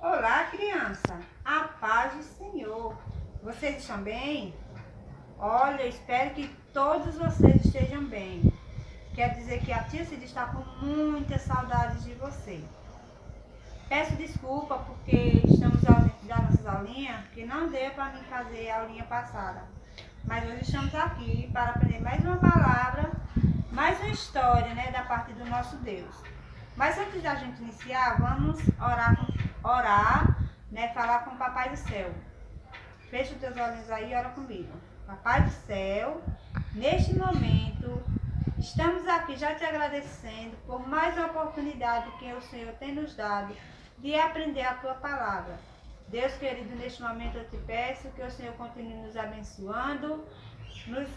Olá, criança. A paz do Senhor. Vocês estão bem? Olha, eu espero que todos vocês estejam bem. Quer dizer que a tia Cida está com muitas saudades de você. Peço desculpa porque estamos ausentes das nossas aulinhas, que não deu para mim fazer a aulinha passada. Mas hoje estamos aqui para aprender mais uma palavra, mais uma história, né, da parte do nosso Deus. Mas antes da gente iniciar, vamos orar, né, falar com o Papai do Céu. Fecha os teus olhos aí e ora comigo. Papai do Céu, neste momento, estamos aqui já te agradecendo por mais uma oportunidade que o Senhor tem nos dado de aprender a tua palavra. Deus querido, neste momento eu te peço que o Senhor continue nos abençoando, nos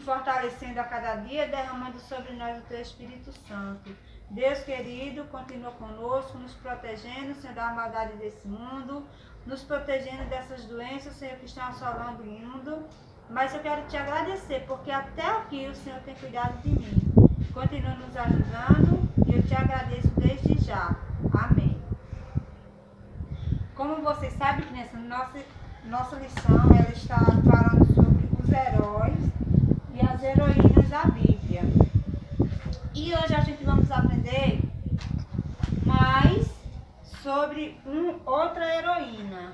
fortalecendo a cada dia, derramando sobre nós o teu Espírito Santo. Deus querido, continua conosco, nos protegendo, Senhor, da maldade desse mundo, nos protegendo dessas doenças, Senhor, que estão assolando o mundo. Mas eu quero te agradecer, porque até aqui o Senhor tem cuidado de mim. Continua nos ajudando e eu te agradeço desde já. Amém. Como vocês sabem, criança, nossa lição ela está falando sobre os heróis e as heroínas da Bíblia. E hoje a gente vamos aprender mais sobre outra heroína,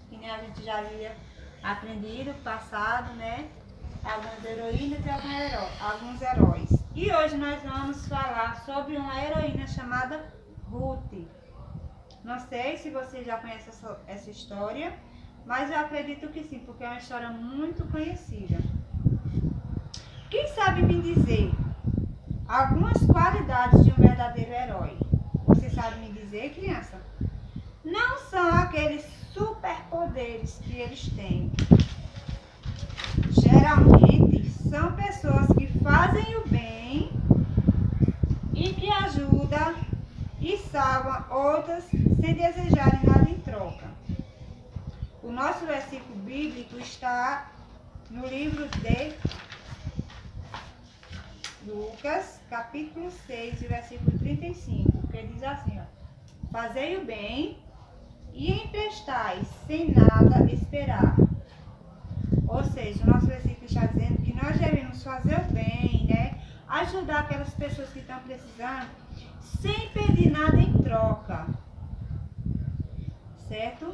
que nem a gente já havia aprendido no passado, né? Algumas heroínas e alguns heróis. E hoje nós vamos falar sobre uma heroína chamada Ruth. Não sei se você já conhece essa história, mas eu acredito que sim, porque é uma história muito conhecida. Quem sabe me dizer algumas qualidades de um verdadeiro herói? Você sabe me dizer, criança? Não são aqueles superpoderes que eles têm. Geralmente são pessoas que fazem o bem e que ajudam e salvam outras sem desejarem nada em troca. O nosso versículo bíblico está no livro de Lucas, capítulo 6, versículo 35, que diz assim, ó: fazei o bem e emprestai sem nada esperar. Ou seja, o nosso versículo está dizendo que nós devemos fazer o bem, né? Ajudar aquelas pessoas que estão precisando sem pedir nada em troca. Certo?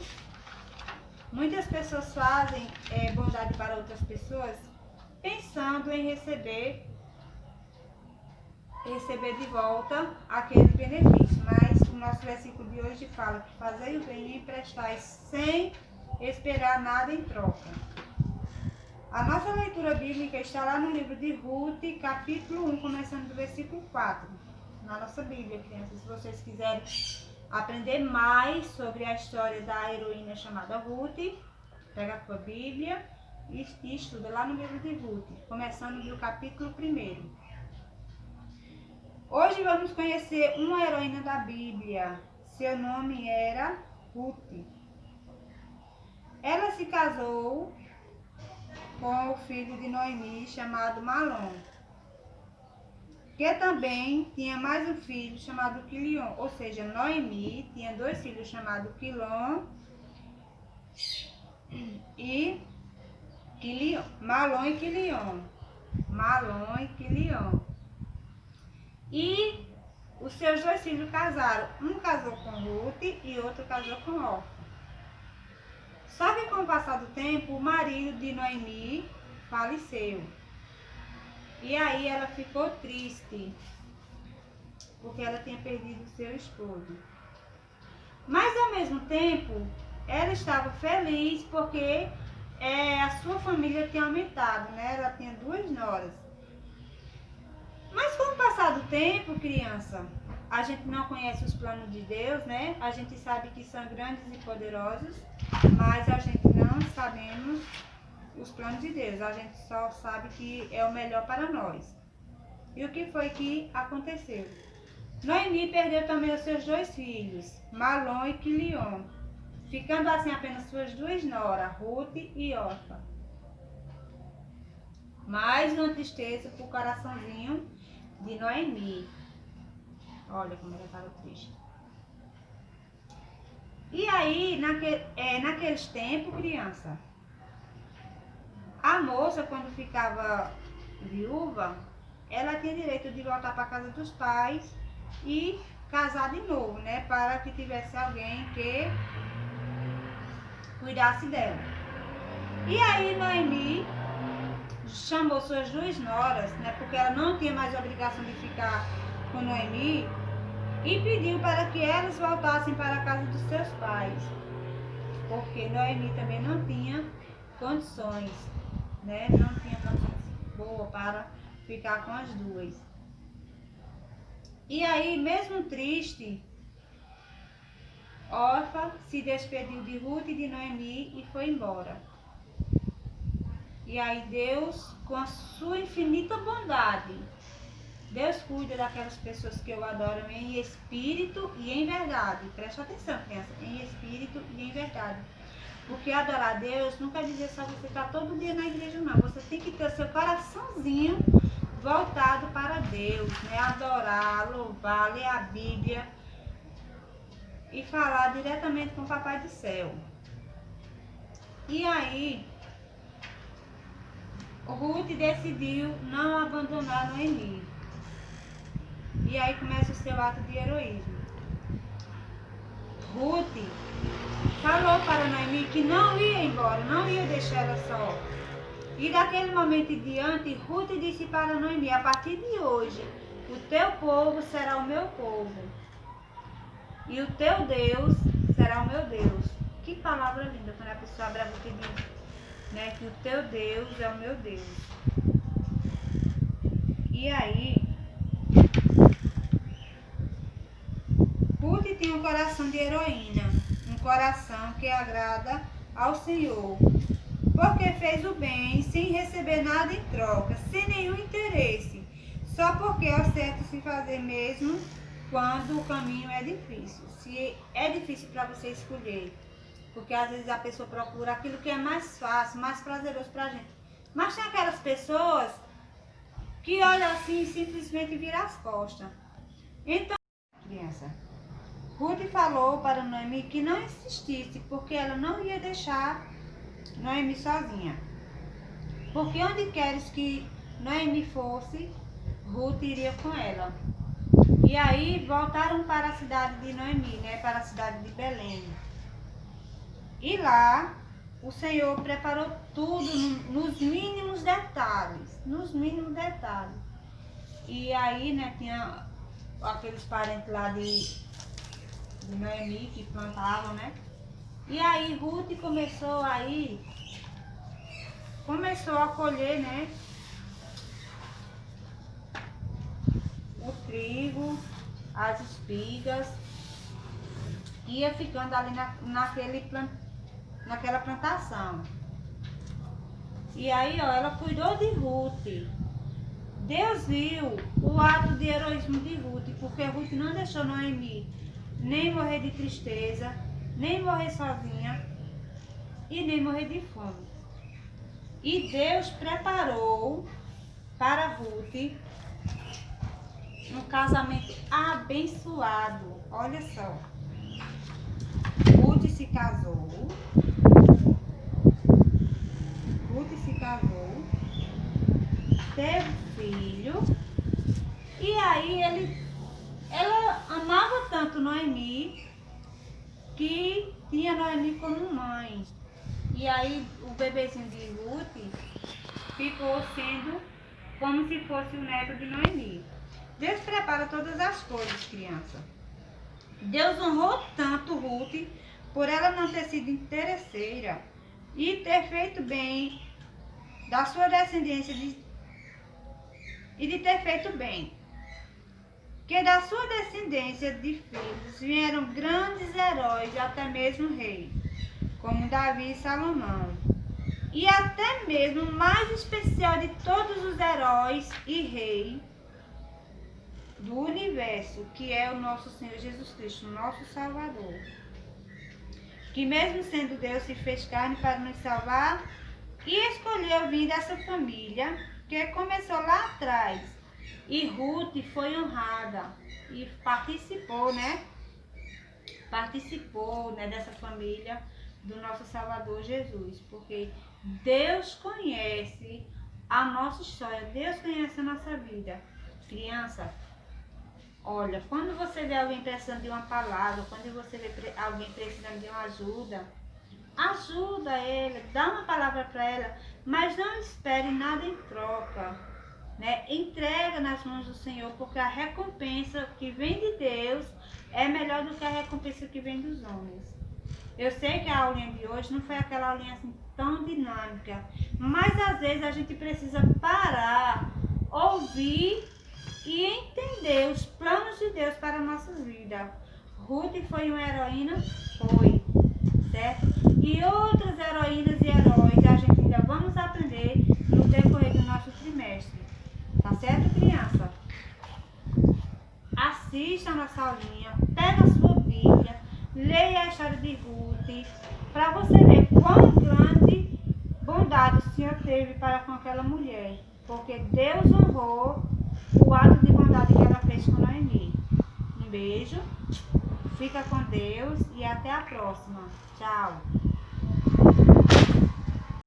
Muitas pessoas fazem bondade para outras pessoas pensando em receber de volta aquele benefício. Mas o nosso versículo de hoje fala que fazei o bem e emprestai sem esperar nada em troca. A nossa leitura bíblica está lá no livro de Ruth, capítulo 1, começando do versículo 4. Na nossa Bíblia, crianças, se vocês quiserem aprender mais sobre a história da heroína chamada Ruth, pega a tua Bíblia e estuda lá no livro de Ruth, começando do capítulo 1. Hoje vamos conhecer uma heroína da Bíblia. Seu nome era Ruth. Ela se casou com o filho de Noemi, chamado Malom, que também tinha mais um filho chamado Quilion. Ou seja, Noemi tinha 2 filhos chamados Quilom e Quilion. Malom e Quilion. Malom e Quilion. E os seus 2 filhos casaram. Um casou com Ruth e outro casou com Orfa. Só que com o passar do tempo, o marido de Noemi faleceu. E aí ela ficou triste, porque ela tinha perdido seu esposo. Mas ao mesmo tempo, ela estava feliz porque a sua família tinha aumentado, né? Ela tinha 2 noras. Mas com o passar do tempo, criança, a gente não conhece os planos de Deus, né? A gente sabe que são grandes e poderosos, mas a gente não sabemos os planos de Deus. A gente só sabe que é o melhor para nós. E o que foi que aconteceu? Noemi perdeu também os seus 2 filhos, Malom e Quilion, ficando assim apenas suas 2 noras, Ruth e Orfa. Mais uma tristeza pro coraçãozinho de Noemi. Olha como ela estava triste. E aí, naqueles tempos, criança, a moça, quando ficava viúva, ela tinha direito de voltar para casa dos pais e casar de novo, né? Para que tivesse alguém que cuidasse dela. E aí, Noemi chamou suas duas noras, né? Porque ela não tinha mais obrigação de ficar com Noemi, e pediu para que elas voltassem para a casa dos seus pais, porque Noemi também não tinha condições, né? Não tinha condições boas para ficar com as duas. E aí, mesmo triste, Orfa se despediu de Ruth e de Noemi e foi embora. E aí Deus, com a sua infinita bondade, Deus cuida daquelas pessoas que o adoram em espírito e em verdade. Presta atenção, criança, em espírito e em verdade. Porque adorar a Deus não quer dizer só você estar todo dia na igreja, não. Você tem que ter o seu coraçãozinho voltado para Deus, né? Adorar, louvar, ler a Bíblia e falar diretamente com o Papai do Céu. E aí, Ruth decidiu não abandonar Noemi. E aí começa o seu ato de heroísmo. Ruth falou para Noemi que não ia embora, não ia deixar ela só. E daquele momento em diante, Ruth disse para Noemi: a partir de hoje, o teu povo será o meu povo, e o teu Deus será o meu Deus. Que palavra linda quando a pessoa abre a boca e diz, né, que o teu Deus é o meu Deus. E aí, Ruth tinha um coração de heroína, um coração que agrada ao Senhor, porque fez o bem sem receber nada em troca, sem nenhum interesse, só porque é o certo se fazer mesmo quando o caminho é difícil. Se é difícil para você escolher, porque às vezes a pessoa procura aquilo que é mais fácil, mais prazeroso para a gente. Mas tem aquelas pessoas que olham assim e simplesmente viram as costas. Então, criança, Ruth falou para Noemi que não insistisse, porque ela não ia deixar Noemi sozinha. Porque onde queres que Noemi fosse, Ruth iria com ela. E aí voltaram para a cidade de Noemi, né, para a cidade de Belém. E lá o Senhor preparou tudo nos mínimos detalhes, E aí, né, tinha aqueles parentes lá de Noemi que plantavam, né? E aí Ruth começou a colher, né, o trigo, as espigas, ia ficando ali naquela plantação. E aí, ó, ela cuidou de Ruth. Deus viu o ato de heroísmo de Ruth, porque Ruth não deixou Noemi nem morrer de tristeza, nem morrer sozinha e nem morrer de fome. E Deus preparou para Ruth um casamento abençoado. Olha só. Ruth se casou, teve filho, e aí ela amava tanto Noemi que tinha Noemi como mãe. E aí o bebezinho de Ruth ficou sendo como se fosse o neto de Noemi. Deus prepara todas as coisas, criança. Deus honrou tanto Ruth por ela não ter sido interesseira e ter feito bem da sua descendência e de ter feito bem. Que da sua descendência de filhos vieram grandes heróis e até mesmo reis, como Davi e Salomão. E até mesmo o mais especial de todos os heróis e reis do universo, que é o nosso Senhor Jesus Cristo, nosso Salvador. Que mesmo sendo Deus, se fez carne para nos salvar e escolheu vir dessa família que começou lá atrás. E Ruth foi honrada e participou, né? participou, né, dessa família do nosso Salvador Jesus, porque Deus conhece a nossa história, Deus conhece a nossa vida. Criança, olha, quando você vê alguém precisando de uma palavra, quando você vê alguém precisando de uma ajuda, ajuda ele, dá uma palavra para ela, mas não espere nada em troca, né? Entrega nas mãos do Senhor, porque a recompensa que vem de Deus é melhor do que a recompensa que vem dos homens. Eu sei que a aulinha de hoje não foi aquela aulinha assim tão dinâmica, mas às vezes a gente precisa parar, ouvir e entender os planos de Deus para a nossa vida. Ruth foi uma heroína? Foi, certo? E outras heroínas e heróis a gente ainda vamos aprender no decorrer do nosso trimestre. Tá certo, criança? Assista a nossa aulinha, pega a sua Bíblia, leia a história de Ruth, para você ver quão grande bondade o Senhor teve para com aquela mulher. Porque Deus honrou o ato de bondade que ela fez com Noemi. Um beijo, fica com Deus e até a próxima. Tchau.